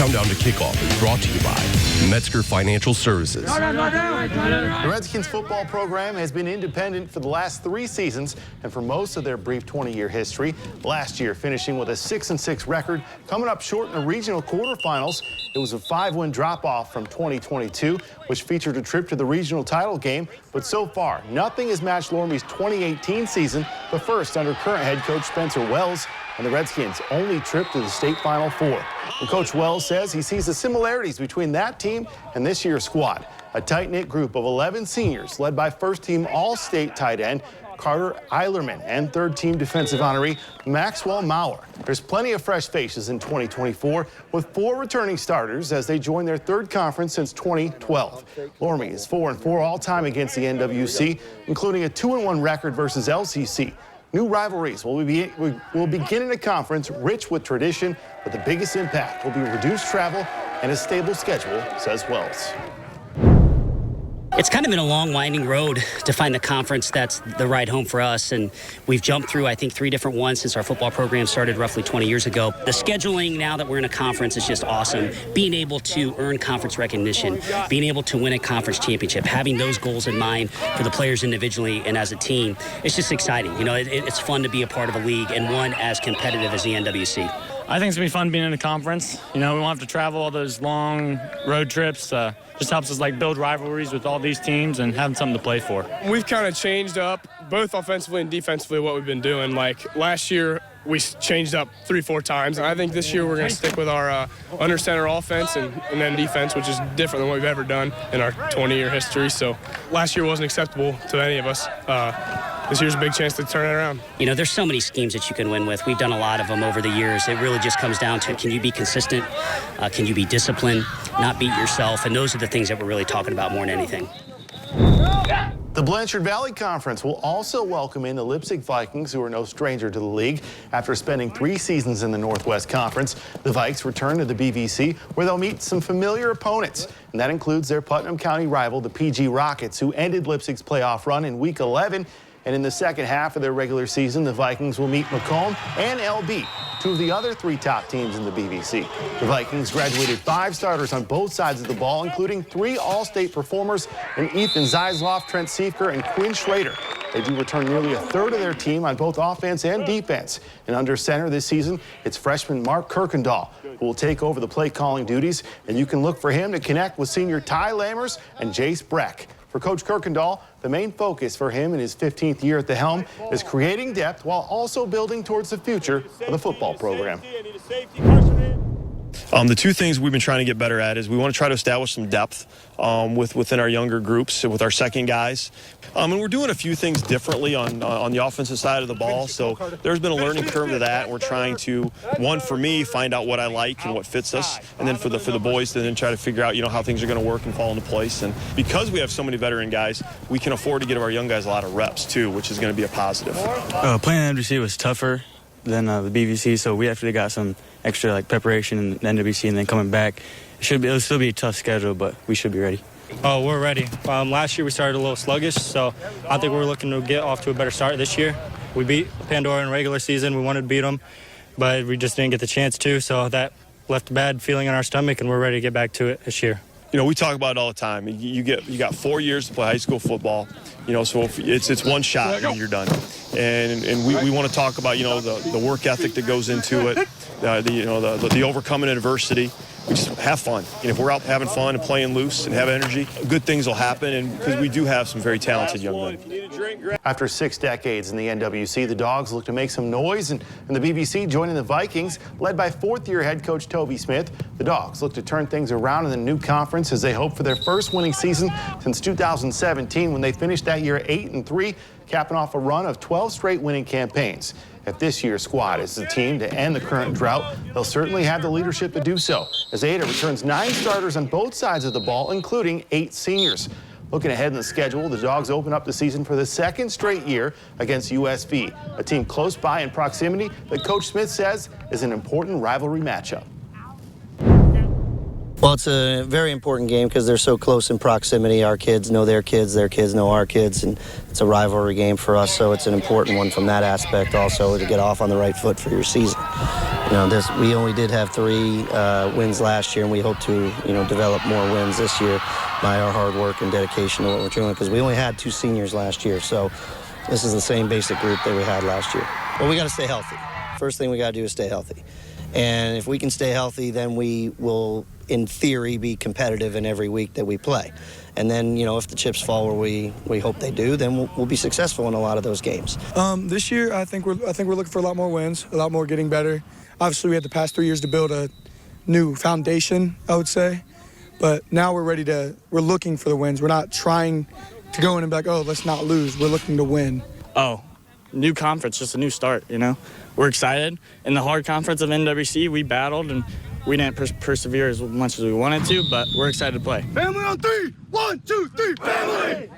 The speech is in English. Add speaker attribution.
Speaker 1: Countdown to Kickoff is brought to you by Metzger Financial Services.
Speaker 2: The Redskins football program has been independent for the last 3 seasons and for most of their brief 20-year history. Last year finishing with a 6-6 record, coming up short in the regional quarterfinals. It was a 5-win drop-off from 2022, which featured a trip to the regional title game. But so far, nothing has matched Loramie's 2018 season, the first under current head coach Spencer Wells, and the Redskins' only trip to the state Final Four. And Coach Wells says he sees the similarities between that team and this year's squad. A tight-knit group of 11 seniors led by first-team All-State tight end Carter Eilerman and third-team defensive honoree Maxwell Maurer. There's plenty of fresh faces in 2024 with 4 returning starters as they join their 3rd conference since 2012. Loramie is 4-4 all-time against the NWC, including a 2-1 record versus LCC. New rivalries will begin in a conference rich with tradition, but the biggest impact will be reduced travel and a stable schedule, says Wells.
Speaker 3: It's kind of been a long, winding road to find the conference that's the right home for us, and we've jumped through, I think, 3 different ones since our football program started roughly 20 years ago. The scheduling now that we're in a conference is just awesome. Being able to earn conference recognition, being able to win a conference championship, having those goals in mind for the players individually and as a team, it's just exciting. You know, it's fun to be a part of a league and one as competitive as the NWC.
Speaker 4: I think it's going to be fun being in a conference. You know, we won't have to travel all those long road trips. Just helps us build rivalries with all these teams and having something to play for.
Speaker 5: We've kind of changed up both offensively and defensively what we've been doing. Like last year, we changed up 3-4 times, and I think this year we're going to stick with our under center offense and then defense, which is different than what we've ever done in our 20-year history. So last year wasn't acceptable to any of us. This year's a big chance to turn it around.
Speaker 3: You know, there's so many schemes that you can win with. We've done a lot of them over the years. It really just comes down to, can you be consistent? Can you be disciplined? Not beat yourself? And those are the things that we're really talking about more than anything.
Speaker 2: The Blanchard Valley Conference will also welcome in the Leipsic Vikings, who are no stranger to the league. After spending 3 seasons in the Northwest Conference, the Vikes return to the BVC, where they'll meet some familiar opponents. And that includes their Putnam County rival, the PG Rockets, who ended Leipzig's playoff run in Week 11. And in the second half of their regular season, the Vikings will meet Macomb and LB, 2 of the other 3 top teams in the BVC. The Vikings graduated 5 starters on both sides of the ball, including 3 All-State performers in Ethan Zeisloff, Trent Siefker, and Quinn Schrader. They do return nearly a third of their team on both offense and defense. And under center this season, it's freshman Mark Kirkendall, who will take over the play-calling duties. And you can look for him to connect with senior Ty Lammers and Jace Breck. For Coach Kirkendall, the main focus for him in his 15th year at the helm is creating depth while also building towards the future of the football program.
Speaker 6: The 2 things we've been trying to get better at is we want to try to establish some depth within our younger groups, with our second guys. And we're doing a few things differently on the offensive side of the ball. So there's been a learning curve to that. We're trying to, one, for me, find out what I like and what fits us. And then for the boys to then try to figure out, how things are going to work and fall into place. And because we have so many veteran guys, we can afford to give our young guys a lot of reps, too, which is going to be a positive.
Speaker 4: Playing NWC was tougher than the BVC, so we actually got some extra preparation in the NWC, and then coming back, it'll still be a tough schedule, but we should be ready.
Speaker 7: Oh, we're ready. Last year we started a little sluggish, so I think we're looking to get off to a better start this year. We beat Pandora in regular season. We wanted to beat them, but we just didn't get the chance to, so that left a bad feeling in our stomach, and we're ready to get back to it this year.
Speaker 6: We talk about it all the time. You got 4 years to play high school football. So it's one shot and you're done. And we want to talk about the work ethic that goes into it, the overcoming adversity. We just have fun. If we're out having fun and playing loose and have energy, good things will happen. And because we do have some very talented young men.
Speaker 2: After 6 decades in the NWC, the Dogs look to make some noise, and the BVC joining the Vikings, led by 4th-year head coach Toby Smith. The Dogs look to turn things around in the new conference as they hope for their first winning season since 2017, when they finished that year 8-3, capping off a run of 12 straight winning campaigns. If this year's squad is the team to end the current drought, they'll certainly have the leadership to do so, as Ada returns 9 starters on both sides of the ball, including 8 seniors. Looking ahead in the schedule, the Dogs open up the season for the 2nd straight year against USV, a team close by in proximity that Coach Smith says is an important rivalry matchup.
Speaker 8: Well, it's a very important game because they're so close in proximity. Our kids know their kids know our kids, and it's a rivalry game for us, so it's an important one from that aspect also, to get off on the right foot for your season. We only did have 3 wins last year, and we hope to, develop more wins this year by our hard work and dedication to what we're doing, because we only had 2 seniors last year. So this is the same basic group that we had last year. But we got to stay healthy. First thing we got to do is stay healthy. And if we can stay healthy, then we will, in theory, be competitive in every week that we play. And then, if the chips fall where we hope they do, then we'll be successful in a lot of those games.
Speaker 9: This year, I think we're looking for a lot more wins, a lot more getting better. Obviously, we had the past 3 years to build a new foundation, I would say. But now we're looking for the wins. We're not trying to go in and be like, oh, let's not lose. We're looking to win.
Speaker 4: Oh, new conference, just a new start, We're excited. In the hard conference of NWC, we battled, and we didn't persevere as much as we wanted to, but we're excited to play.
Speaker 9: Family on 3. 1, 2, 3, family!